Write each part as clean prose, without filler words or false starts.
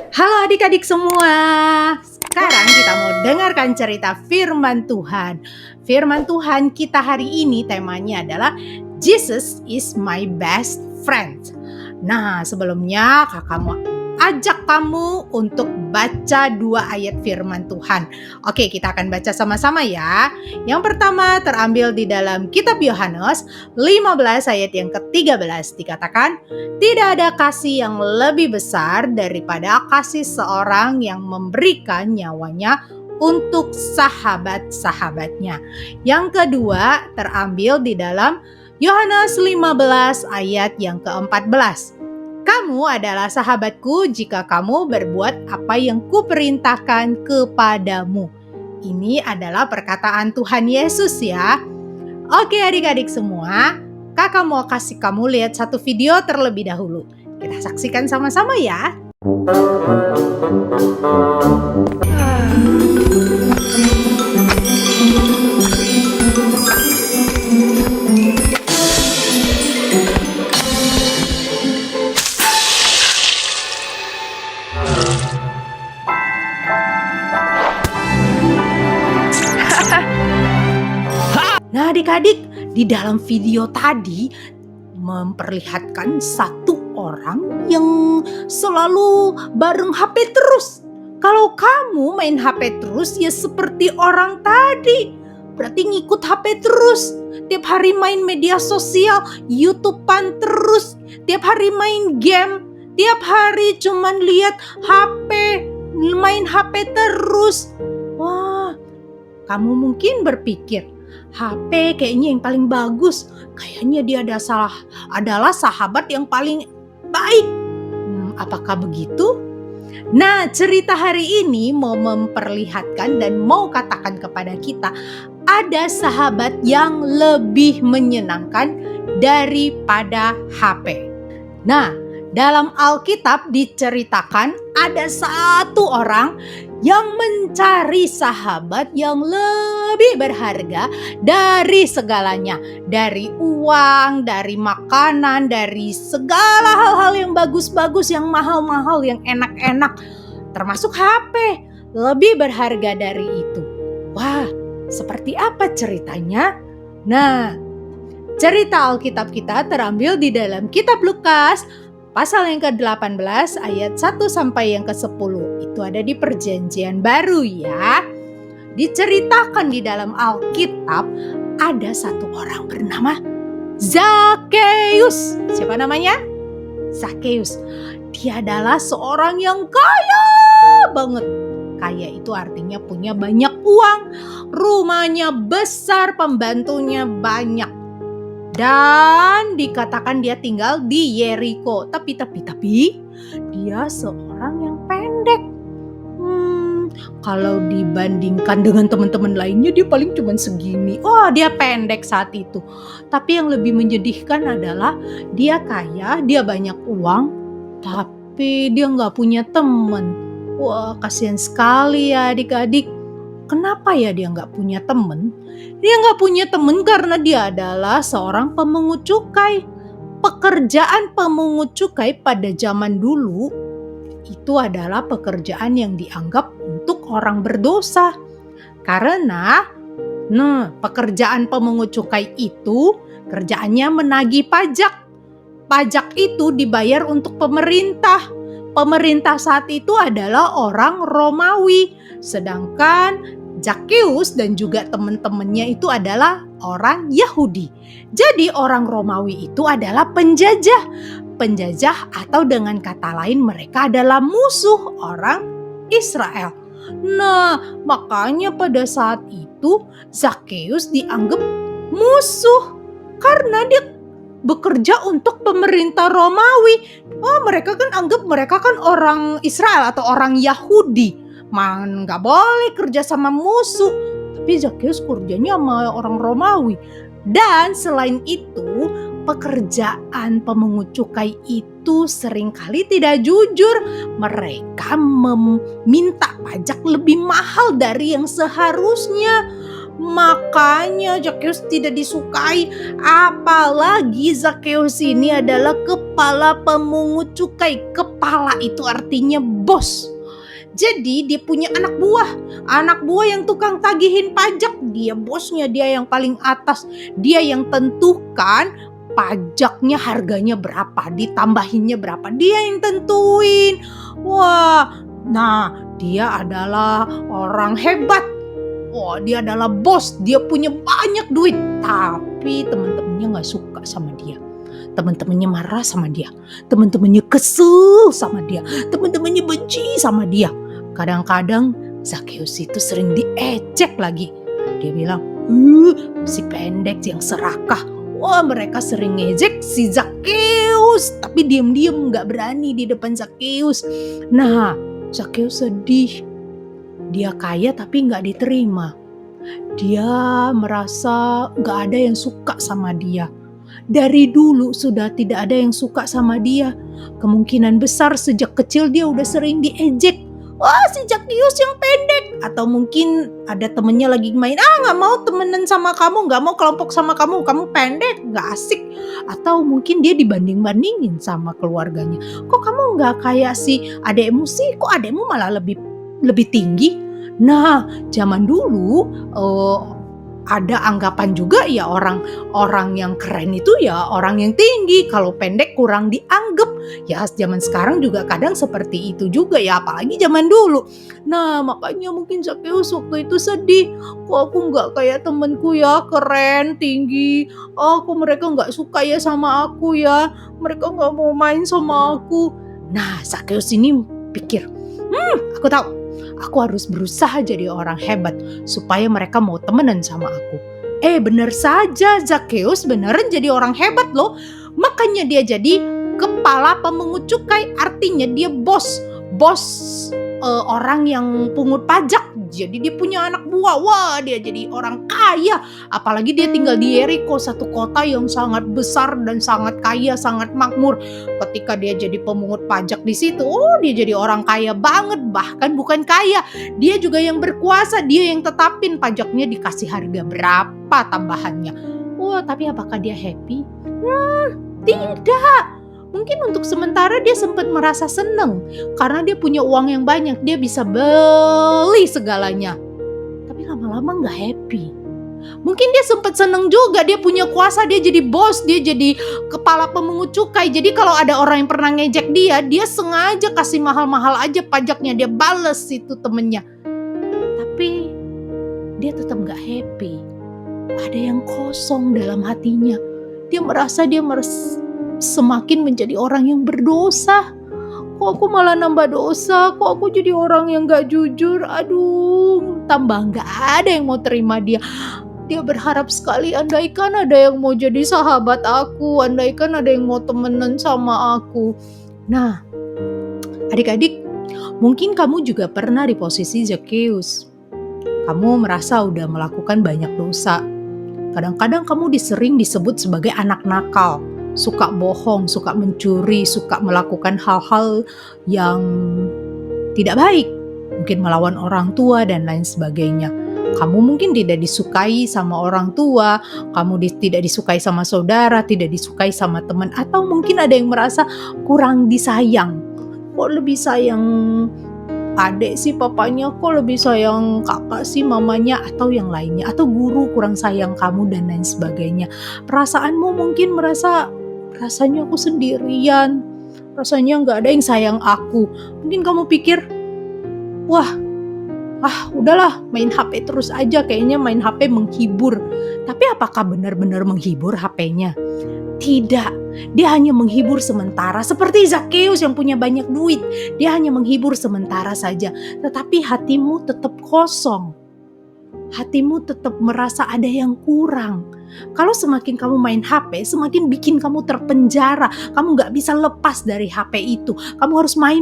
Halo adik-adik semua. Sekarang kita mau dengarkan cerita firman Tuhan. Firman Tuhan kita hari ini temanya adalah Jesus is my best friend. Nah, sebelumnya kakak mau ajak kamu untuk baca 2 ayat firman Tuhan. Oke, kita akan baca sama-sama ya. Yang pertama terambil di dalam kitab Yohanes 15 ayat yang ke-13, dikatakan, tidak ada kasih yang lebih besar daripada kasih seorang yang memberikan nyawanya untuk sahabat-sahabatnya. Yang kedua terambil di dalam Yohanes 15 ayat yang ke-14. Kamu adalah sahabatku jika kamu berbuat apa yang kuperintahkan kepadamu. Ini adalah perkataan Tuhan Yesus ya. Oke adik-adik semua, kakak mau kasih kamu lihat satu video terlebih dahulu. Kita saksikan sama-sama ya. Nah adik-adik, di dalam video tadi memperlihatkan satu orang yang selalu bareng HP terus. Kalau kamu main HP terus ya seperti orang tadi. Berarti ngikut HP terus. Tiap hari main media sosial, YouTubean terus. Tiap hari main game. Tiap hari cuman lihat HP, main HP terus. Wah, kamu mungkin berpikir, HP kayaknya yang paling bagus. Kayaknya dia adalah sahabat yang paling baik. Apakah begitu? Nah, cerita hari ini mau memperlihatkan dan mau katakan kepada kita, ada sahabat yang lebih menyenangkan daripada HP. Nah, dalam Alkitab diceritakan ada satu orang yang mencari sahabat yang lebih berharga dari segalanya. Dari uang, dari makanan, dari segala hal-hal yang bagus-bagus, yang mahal-mahal, yang enak-enak. Termasuk HP, lebih berharga dari itu. Wah, seperti apa ceritanya? Nah, cerita Alkitab kita terambil di dalam kitab Lukas pasal yang ke-18 ayat 1 sampai yang ke-10. Itu ada di Perjanjian Baru ya. Diceritakan di dalam Alkitab ada satu orang bernama Zakheus. Siapa namanya? Zakheus. Dia adalah seorang yang kaya banget. Kaya itu artinya punya banyak uang, rumahnya besar, pembantunya banyak. Dan dikatakan dia tinggal di Yeriko. Tapi dia seorang yang pendek. Kalau dibandingkan dengan teman-teman lainnya dia paling cuma segini. Wah, dia pendek saat itu. Tapi yang lebih menyedihkan adalah dia kaya, dia banyak uang, tapi dia nggak punya teman. Wah, kasihan sekali ya adik-adik. Kenapa ya dia nggak punya teman? Dia nggak punya teman karena dia adalah seorang pemungut cukai. Pekerjaan pemungut cukai pada zaman dulu itu adalah pekerjaan yang dianggap untuk orang berdosa. Karena pekerjaan pemungut cukai itu kerjaannya menagih pajak. Pajak itu dibayar untuk pemerintah. Pemerintah saat itu adalah orang Romawi. Sedangkan Zakheus dan juga teman-temannya itu adalah orang Yahudi. Jadi orang Romawi itu adalah penjajah. Penjajah atau dengan kata lain mereka adalah musuh orang Israel. Nah, makanya pada saat itu Zakheus dianggap musuh karena dia bekerja untuk pemerintah Romawi. Oh, mereka kan anggap mereka kan orang Israel atau orang Yahudi. Nggak boleh kerja sama musuh. Tapi Zakheus kerjanya sama orang Romawi. Dan selain itu, pekerjaan pemungut cukai itu seringkali tidak jujur. Mereka meminta pajak lebih mahal dari yang seharusnya. Makanya Zakheus tidak disukai. Apalagi Zakheus ini adalah kepala pemungut cukai. Kepala itu artinya bos. Jadi dia punya anak buah yang tukang tagihin pajak. Dia bosnya, dia yang paling atas. Dia yang tentukan pajaknya harganya berapa, ditambahinnya berapa. Dia yang tentuin. Wah, nah dia adalah orang hebat. Wah, dia adalah bos, dia punya banyak duit. Tapi teman-temannya gak suka sama dia. Teman-temannya marah sama dia. Teman-temannya kesel sama dia. Teman-temannya benci sama dia. Kadang-kadang Zakheus itu sering diejek lagi. Dia bilang, si pendek yang serakah. Wah, mereka sering ngejek si Zakheus. Tapi diam-diam gak berani di depan Zakheus. Nah, Zakheus sedih. Dia kaya tapi gak diterima. Dia merasa gak ada yang suka sama dia. Dari dulu sudah tidak ada yang suka sama dia. Kemungkinan besar sejak kecil dia udah sering diejek. Wah, si Zakheus yang pendek. Atau mungkin ada temennya lagi main, gak mau temenan sama kamu, gak mau kelompok sama kamu pendek, gak asik. Atau mungkin dia dibanding-bandingin sama keluarganya. Kok kamu gak kayak si adekmu sih? Kok adekmu malah lebih tinggi? Nah, zaman dulu ada anggapan juga ya orang yang keren itu ya orang yang tinggi. Kalau pendek kurang dianggap. Ya zaman sekarang juga kadang seperti itu juga ya, apalagi zaman dulu. Nah, makanya mungkin Zakheus waktu itu sedih. Kok aku gak kayak temenku ya, keren, tinggi. Kok mereka gak suka ya sama aku ya. Mereka gak mau main sama aku. Nah, Zakheus ini pikir, aku tahu. Aku harus berusaha jadi orang hebat supaya mereka mau temenan sama aku. Bener saja, Zakheus beneran jadi orang hebat loh. Makanya dia jadi kepala pemungut cukai, artinya dia bos orang yang pungut pajak. Jadi dia punya anak buah. Wah, dia jadi orang kaya. Apalagi dia tinggal di Yeriko, satu kota yang sangat besar dan sangat kaya, sangat makmur. Ketika dia jadi pemungut pajak di situ, dia jadi orang kaya banget. Bahkan bukan kaya, dia juga yang berkuasa. Dia yang tetapin pajaknya dikasih harga berapa tambahannya. Wah, tapi apakah dia happy? Tidak. Mungkin untuk sementara dia sempat merasa senang karena dia punya uang yang banyak, dia bisa beli segalanya. Tapi lama-lama gak happy. Mungkin dia sempat senang juga, dia punya kuasa, dia jadi bos, dia jadi kepala pemungut cukai. Jadi kalau ada orang yang pernah ngejek dia sengaja kasih mahal-mahal aja pajaknya, dia bales itu temennya. Tapi dia tetap gak happy. Ada yang kosong dalam hatinya. Dia merasa semakin menjadi orang yang berdosa. Kok aku malah nambah dosa? Kok aku jadi orang yang gak jujur? Aduh, tambah gak ada yang mau terima dia. Dia berharap sekali, andaikan ada yang mau jadi sahabat aku, andaikan ada yang mau temenan sama aku. Nah, adik-adik, mungkin kamu juga pernah di posisi Zakheus. Kamu merasa udah melakukan banyak dosa. Kadang-kadang kamu sering disebut sebagai anak nakal. Suka bohong, suka mencuri, suka melakukan hal-hal yang tidak baik. Mungkin melawan orang tua dan lain sebagainya. Kamu mungkin tidak disukai sama orang tua, kamu tidak disukai sama saudara, tidak disukai sama teman. Atau mungkin ada yang merasa kurang disayang. Kok lebih sayang adik sih papanya, kok lebih sayang kakak sih mamanya, atau yang lainnya. Atau guru kurang sayang kamu dan lain sebagainya. Perasaanmu mungkin rasanya aku sendirian, rasanya gak ada yang sayang aku. Mungkin kamu pikir, udahlah main HP terus aja, kayaknya main HP menghibur. Tapi apakah benar-benar menghibur HP-nya? Tidak, dia hanya menghibur sementara. Seperti Zakheus yang punya banyak duit, dia hanya menghibur sementara saja. Tetapi hatimu tetap kosong. Hatimu tetap merasa ada yang kurang. Kalau semakin kamu main HP, semakin bikin kamu terpenjara. Kamu gak bisa lepas dari HP itu. Kamu harus main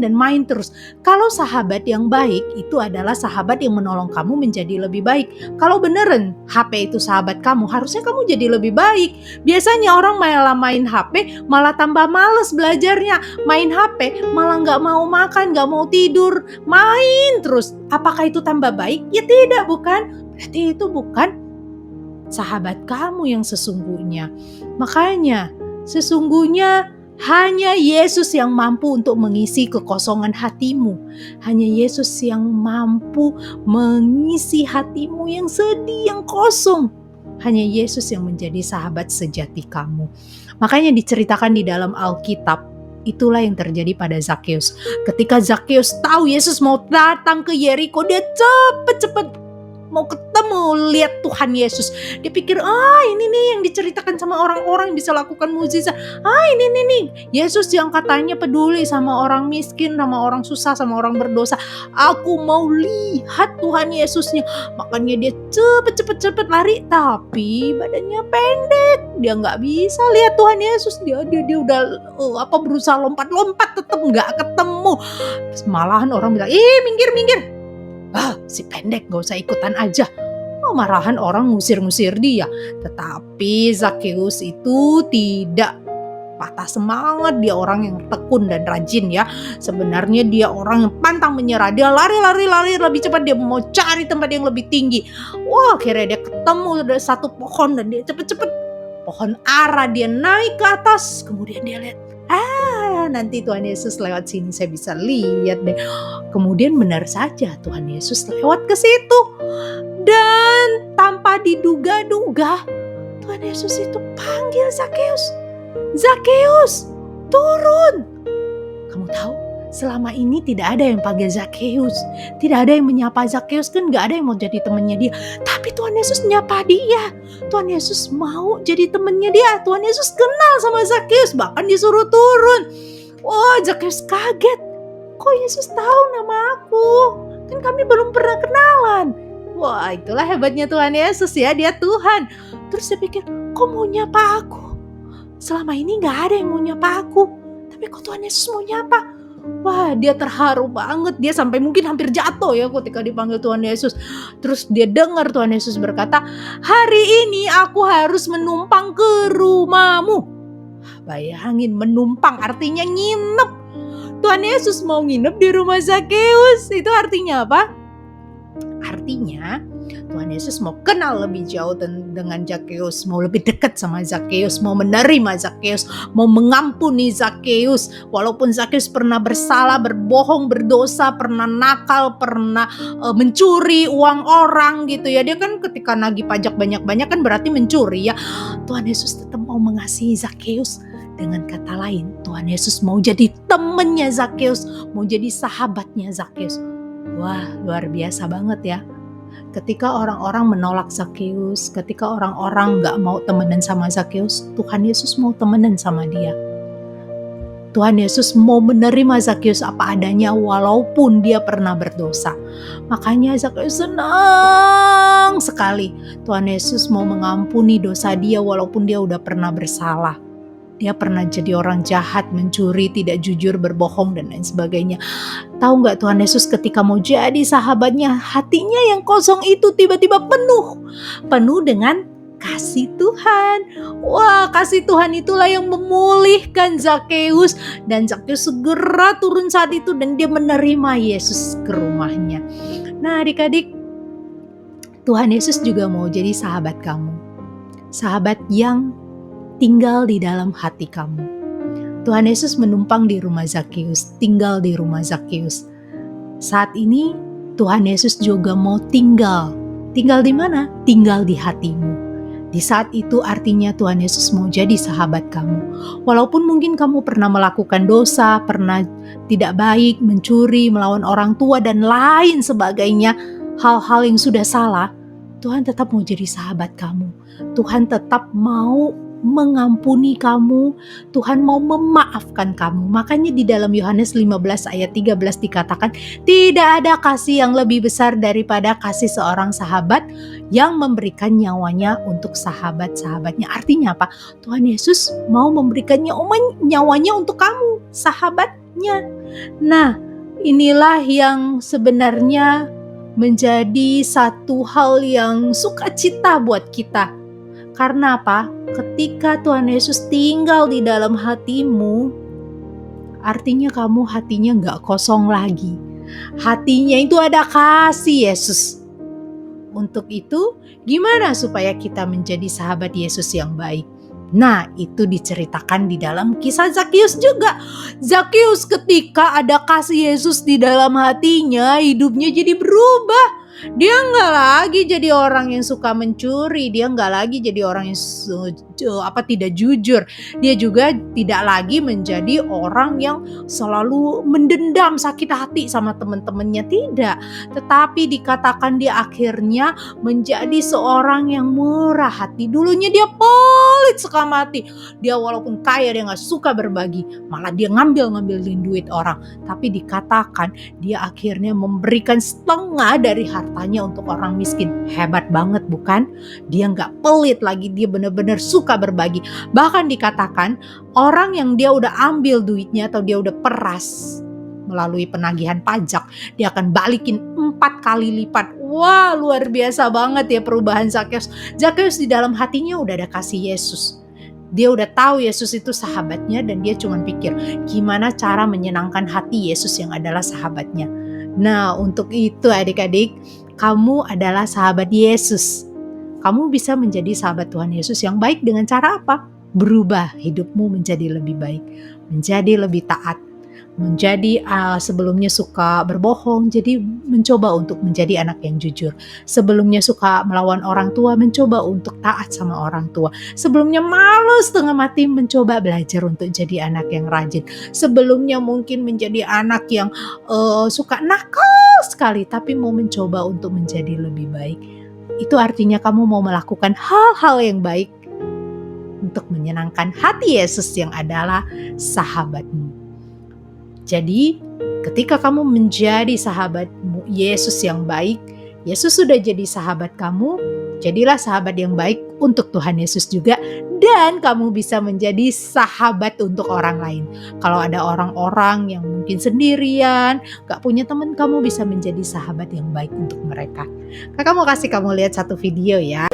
dan main terus. Kalau sahabat yang baik, itu adalah sahabat yang menolong kamu menjadi lebih baik. Kalau beneran HP itu sahabat kamu, harusnya kamu jadi lebih baik. Biasanya orang malah main HP, malah tambah males belajarnya. Main HP, malah gak mau makan, gak mau tidur. Main terus. Apakah itu tambah baik? Ya tidak, bukan? berarti itu bukan sahabat kamu yang sesungguhnya. Makanya sesungguhnya hanya Yesus yang mampu untuk mengisi kekosongan hatimu. Hanya Yesus yang mampu mengisi hatimu yang sedih, yang kosong. Hanya Yesus yang menjadi sahabat sejati kamu. Makanya diceritakan di dalam Alkitab, itulah yang terjadi pada Zakheus. Ketika Zakheus tahu Yesus mau datang ke Yeriko, dia cepet-cepet mau ketemu, lihat Tuhan Yesus. Dia pikir, ini nih yang diceritakan sama orang-orang bisa lakukan mukjizat. Ini nih Yesus yang katanya peduli sama orang miskin, sama orang susah, sama orang berdosa. Aku mau lihat Tuhan Yesusnya. Makanya dia cepet lari, tapi badannya pendek. Dia nggak bisa lihat Tuhan Yesus. Dia udah berusaha lompat-lompat, tetap nggak ketemu. Malahan orang bilang, minggir. Si pendek, gak usah ikutan aja. Marahan orang ngusir-ngusir dia. Tetapi Zakheus itu tidak patah semangat. Dia orang yang tekun dan rajin ya. Sebenarnya dia orang yang pantang menyerah. Dia lari lebih cepat. Dia mau cari tempat yang lebih tinggi. Akhirnya dia ketemu ada satu pohon dan dia cepet-cepet pohon ara. Dia naik ke atas. Kemudian dia lihat, nanti Tuhan Yesus lewat sini, saya bisa lihat deh. Kemudian benar saja Tuhan Yesus lewat ke situ. Dan tanpa diduga-duga Tuhan Yesus itu panggil Zakheus. Zakheus, turun. Kamu tahu, selama ini tidak ada yang panggil Zakheus. Tidak ada yang menyapa Zakheus, kan gak ada yang mau jadi temannya dia. Tapi Tuhan Yesus nyapa dia. Tuhan Yesus mau jadi temannya dia. Tuhan Yesus kenal sama Zakheus, bahkan disuruh turun. Zakheus kaget. Kok Yesus tahu nama aku? Kan kami belum pernah kenalan. Itulah hebatnya Tuhan Yesus ya, dia Tuhan. Terus dia pikir, kok mau nyapa aku? Selama ini gak ada yang mau nyapa aku. Tapi kok Tuhan Yesus mau nyapa? Dia terharu banget. Dia sampai mungkin hampir jatuh ya ketika dipanggil Tuhan Yesus. Terus dia dengar Tuhan Yesus berkata, hari ini aku harus menumpang ke rumahmu. Bayangin, menumpang artinya nginep. Tuhan Yesus mau nginep di rumah Zakheus. Itu artinya apa? Artinya Tuhan Yesus mau kenal lebih jauh dengan Zakheus, mau lebih dekat sama Zakheus, mau menerima Zakheus, mau mengampuni Zakheus. Walaupun Zakheus pernah bersalah, berbohong, berdosa, pernah nakal, pernah mencuri uang orang gitu ya. Dia kan ketika nagih pajak banyak-banyak kan berarti mencuri ya. Tuhan Yesus tetap mau mengasihi Zakheus. Dengan kata lain, Tuhan Yesus mau jadi temannya Zakheus, mau jadi sahabatnya Zakheus. Luar biasa banget ya. Ketika orang-orang menolak Zakheus, ketika orang-orang gak mau temenan sama Zakheus, Tuhan Yesus mau temenan sama dia. Tuhan Yesus mau menerima Zakheus apa adanya walaupun dia pernah berdosa. Makanya Zakheus senang sekali. Tuhan Yesus mau mengampuni dosa dia walaupun dia udah pernah bersalah. Dia pernah jadi orang jahat, mencuri, tidak jujur, berbohong, dan lain sebagainya. Tahu gak Tuhan Yesus ketika mau jadi sahabatnya, hatinya yang kosong itu tiba-tiba penuh dengan kasih Tuhan. Kasih Tuhan itulah yang memulihkan Zakheus. Dan Zakheus segera turun saat itu dan dia menerima Yesus ke rumahnya. Nah adik-adik, Tuhan Yesus juga mau jadi sahabat kamu. Sahabat yang tinggal di dalam hati kamu. Tuhan Yesus menumpang di rumah Zakheus, tinggal di rumah Zakheus. Saat ini Tuhan Yesus juga mau tinggal. Tinggal di mana? Tinggal di hatimu. Di saat itu artinya Tuhan Yesus mau jadi sahabat kamu. Walaupun mungkin kamu pernah melakukan dosa, pernah tidak baik, mencuri, melawan orang tua dan lain sebagainya, hal-hal yang sudah salah, Tuhan tetap mau jadi sahabat kamu. Tuhan tetap mau mengampuni kamu, Tuhan mau memaafkan kamu. Makanya di dalam Yohanes 15 ayat 13 dikatakan, tidak ada kasih yang lebih besar daripada kasih seorang sahabat yang memberikan nyawanya untuk sahabat-sahabatnya. Artinya apa? Tuhan Yesus mau memberikan nyawanya untuk kamu, sahabatnya. Nah, inilah yang sebenarnya menjadi satu hal yang sukacita buat kita. Karena apa? Ketika Tuhan Yesus tinggal di dalam hatimu, artinya kamu hatinya gak kosong lagi. Hatinya itu ada kasih Yesus. untuk itu, gimana supaya kita menjadi sahabat Yesus yang baik? Nah, itu diceritakan di dalam kisah Zakius juga. Zakius ketika ada kasih Yesus di dalam hatinya, hidupnya jadi berubah. Dia nggak lagi jadi orang yang suka mencuri, dia nggak lagi jadi orang yang tidak jujur. Dia juga tidak lagi menjadi orang yang selalu mendendam, sakit hati sama teman-temannya, tidak. Tetapi dikatakan dia akhirnya menjadi seorang yang murah hati. Dulunya dia pelit sekamati. Dia walaupun kaya, dia nggak suka berbagi, malah dia ngambilin duit orang. Tapi dikatakan dia akhirnya memberikan setengah dari hartanya untuk orang miskin. Hebat banget bukan? Dia nggak pelit lagi, dia benar-benar suka berbagi. Bahkan dikatakan orang yang dia udah ambil duitnya atau dia udah peras melalui penagihan pajak, dia akan balikin 4 kali lipat. Wah, luar biasa banget ya perubahan Zakius. Zakius di dalam hatinya udah ada kasih Yesus. Dia udah tahu Yesus itu sahabatnya dan dia cuma pikir gimana cara menyenangkan hati Yesus yang adalah sahabatnya. Nah, untuk itu adik-adik, kamu adalah sahabat Yesus. Kamu bisa menjadi sahabat Tuhan Yesus yang baik dengan cara apa? Berubah hidupmu menjadi lebih baik, menjadi lebih taat, menjadi sebelumnya suka berbohong, jadi mencoba untuk menjadi anak yang jujur. Sebelumnya suka melawan orang tua, mencoba untuk taat sama orang tua. Sebelumnya malas setengah mati, mencoba belajar untuk jadi anak yang rajin. Sebelumnya mungkin menjadi anak yang suka nakal sekali, tapi mau mencoba untuk menjadi lebih baik. Itu artinya kamu mau melakukan hal-hal yang baik untuk menyenangkan hati Yesus yang adalah sahabatmu. Jadi ketika kamu menjadi sahabatmu Yesus yang baik, Yesus sudah jadi sahabat kamu, jadilah sahabat yang baik untuk Tuhan Yesus juga, dan kamu bisa menjadi sahabat untuk orang lain. Kalau ada orang-orang yang mungkin sendirian, gak punya teman, kamu bisa menjadi sahabat yang baik untuk mereka. Kakak mau kasih kamu lihat satu video ya.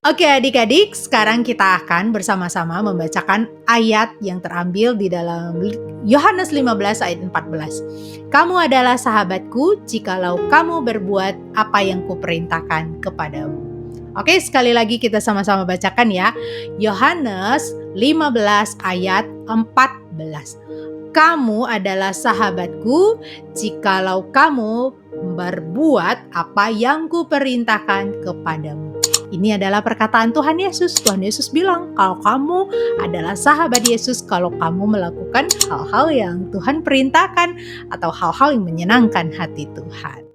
Oke adik-adik, sekarang kita akan bersama-sama membacakan ayat yang terambil di dalam Yohanes 15 ayat 14. Kamu adalah sahabatku jikalau kamu berbuat apa yang kuperintahkan kepadamu. Oke, sekali lagi kita sama-sama bacakan ya. Yohanes 15 ayat 14. Kamu adalah sahabatku jikalau kamu berbuat apa yang kuperintahkan kepadamu. Ini adalah perkataan Tuhan Yesus. Tuhan Yesus bilang, kalau kamu adalah sahabat Yesus, kalau kamu melakukan hal-hal yang Tuhan perintahkan atau hal-hal yang menyenangkan hati Tuhan.